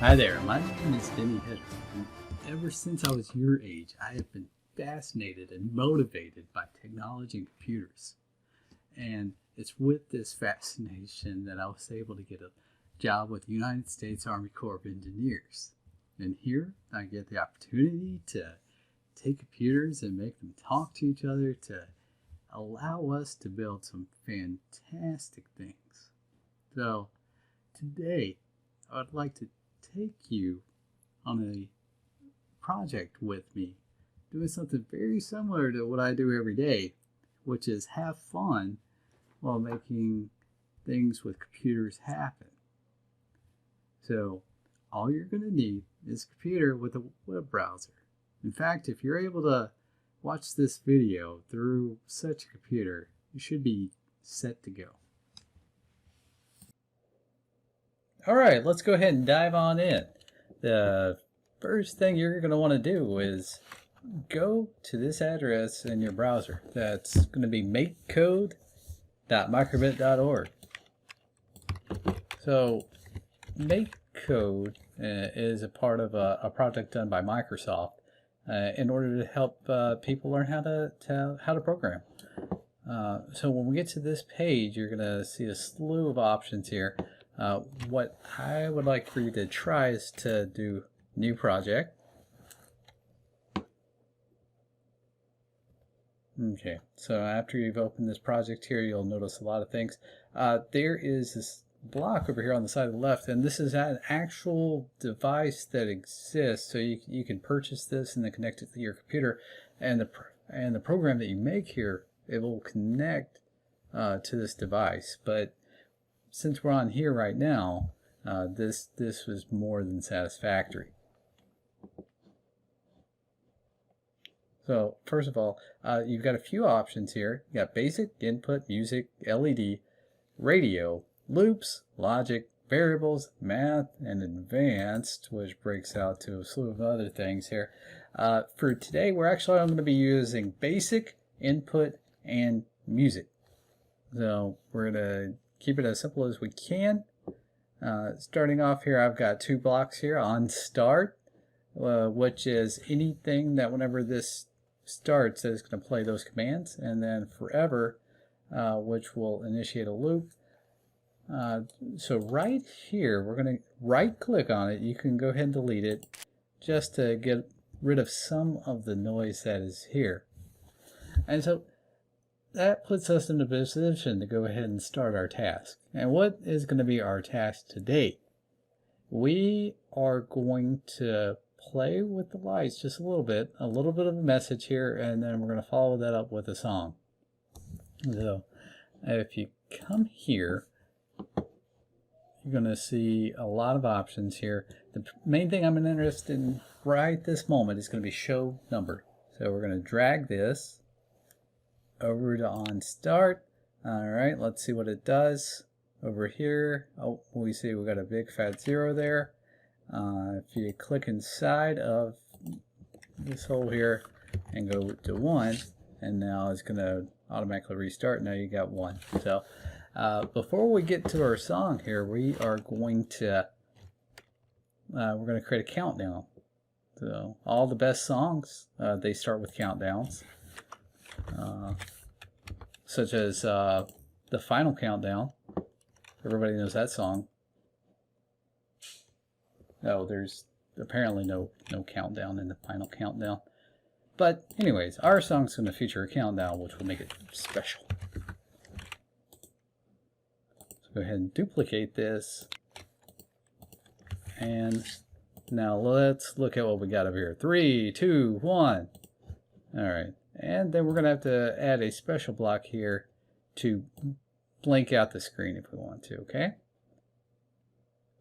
Hi there, my name is Denny Hitter, and ever since I was your age, I have been fascinated and motivated by technology and computers. And it's with this fascination that I was able to get a job with the United States Army Corps of Engineers. And here I get the opportunity to take computers and make them talk to each other to allow us to build some fantastic things. So today I would like to take you on a project with me, doing something very similar to what I do every day, which is have fun while making things with computers happen. So all you're going to need is a computer with a web browser. In fact, if you're able to watch this video through such a computer, you should be set to go. All right, let's go ahead and dive on in. The first thing you're going to want to do is go to this address in your browser. That's going to be makecode.microbit.org. So MakeCode is a part of a project done by Microsoft in order to help people learn how to program. So when we get to this page, you're going to see a slew of options here. What I would like for you to try is to do new project. Okay, so after you've opened this project here, you'll notice a lot of things. There is this block over here on the side of the left, and this is an actual device that exists, so you can purchase this and then connect it to your computer, and the program that you make here, it will connect to this device. But since we're on here right now, this was more than satisfactory. So first of all, you've got a few options here. You got basic, input, music, LED, radio, loops, logic, variables, math, and advanced, which breaks out to a slew of other things here. For today, we're actually going to be using basic, input, and music. So we're going to keep it as simple as we can. Starting off here, I've got two blocks here on start, which is anything that whenever this starts is going to play those commands, and then forever, which will initiate a loop. So right here, we're going to right click on it. You can go ahead and delete it just to get rid of some of the noise that is here. And so that puts us in a position to go ahead and start our task. And what is going to be our task today? We are going to play with the lights just a little bit of a message here, and then we're going to follow that up with a song. So if you come here, you're going to see a lot of options here. The main thing I'm interested in right this moment is going to be show number. So we're going to drag this over to on start. All right, let's see what it does over here. Oh, we see we got a big fat 0 there. If you click inside of this hole here and go to 1, and now it's going to automatically restart. Now you got 1. So before we get to our song here, we are going to create a countdown. So all the best songs, they start with countdowns. Such as the final countdown. Everybody knows that song. Oh, there's apparently no countdown in the final countdown. But anyways, our song's going to feature a countdown, which will make it special. So go ahead and duplicate this. And now let's look at what we got over here. 3, 2, 1. All right. And then we're going to have to add a special block here to blank out the screen if we want to, okay?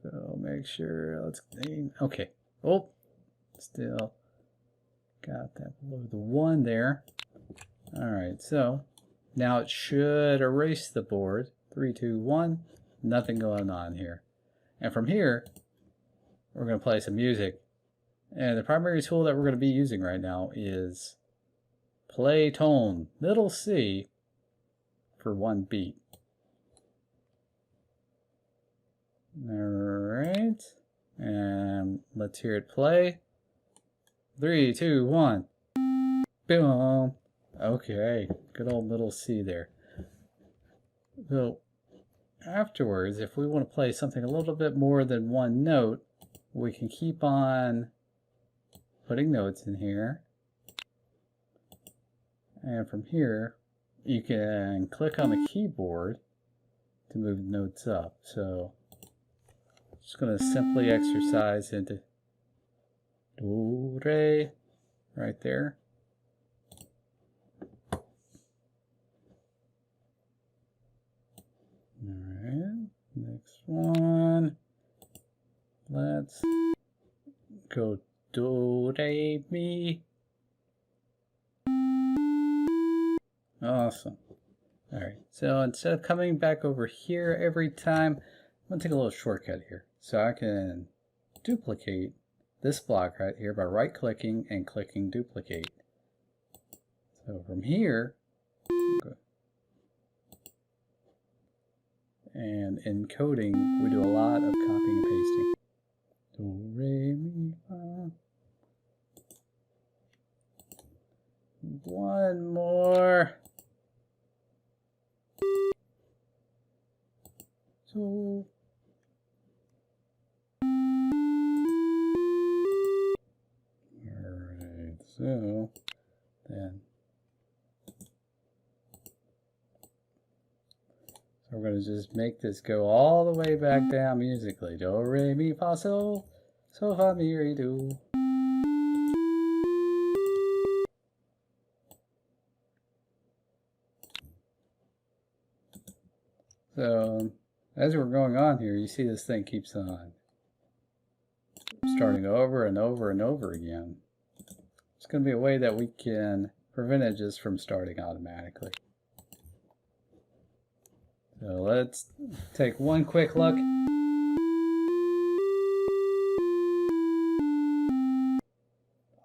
So make sure, let's clean, okay. Oh, still got that below the 1 there. All right, so now it should erase the board. 3, 2, 1, nothing going on here. And from here, we're going to play some music. And the primary tool that we're going to be using right now is play tone, middle C, for 1 beat. All right. And let's hear it play. 3, 2, 1. Boom. Okay, good old middle C there. So afterwards, if we want to play something a little bit more than one note, we can keep on putting notes in here. And from here, you can click on the keyboard to move notes up. So just going to simply exercise into do, re, right there. Alright, next one. Let's go do, re, mi. Awesome. Alright, so instead of coming back over here every time, I'm going to take a little shortcut here. So I can duplicate this block right here by right-clicking and clicking duplicate. So from here, and in coding, we do a lot of copying and pasting. Do, re, mi, fa. One more. So alright, so then we're going to just make this go all the way back down musically. Do, re, mi, fa, sol, fa, mi, re, do. So as we're going on here, you see this thing keeps on starting over and over and over again. It's going to be a way that we can prevent it just from starting automatically. So let's take one quick look.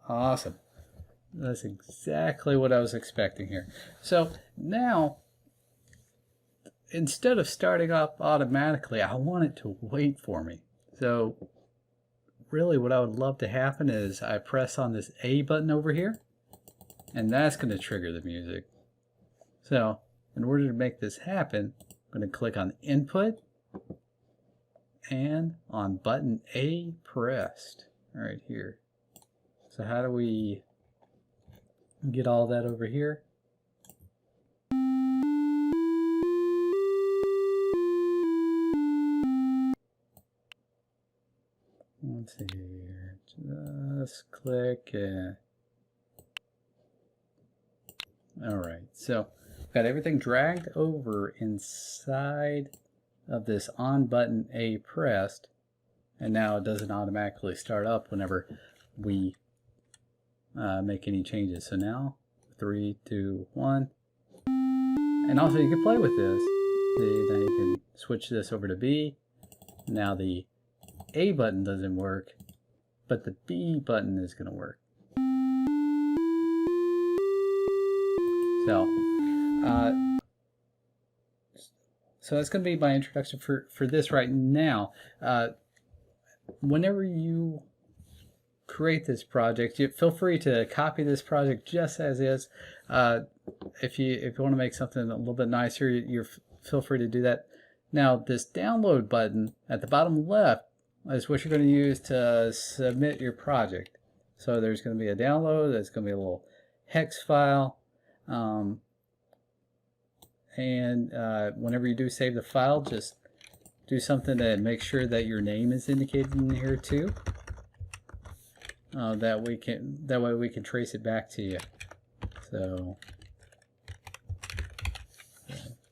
Awesome. That's exactly what I was expecting here. So now, instead of starting up automatically, I want it to wait for me. So really what I would love to happen is I press on this A button over here, and that's going to trigger the music. So in order to make this happen, I'm going to click on Input and on button A pressed right here. So how do we get all that over here? Let's see here. Just click and alright, so I've got everything dragged over inside of this on button A pressed, and now it doesn't automatically start up whenever we make any changes. So now 3, 2, 1, and also you can play with this. See, now you can switch this over to B. Now the A button doesn't work, but the B button is going to work. So that's going to be my introduction for this right now. Whenever you create this project, feel free to copy this project just as is. If you want to make something a little bit nicer, you feel free to do that. Now this download button at the bottom left is what you're going to use to submit your project. So there's going to be a download, there's going to be a little hex file, and whenever you do save the file, just do something to make sure that your name is indicated in here too. That way we can trace it back to you. So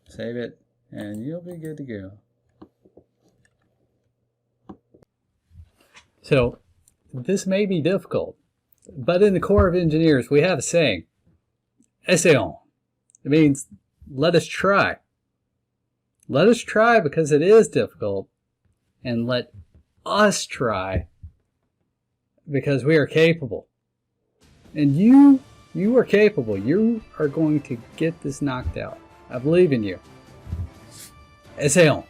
save it and you'll be good to go. So this may be difficult, but in the Corps of Engineers we have a saying, essayons. It means let us try. Let us try because it is difficult, and let us try because we are capable. And you are capable. You are going to get this knocked out. I believe in you. Essayons.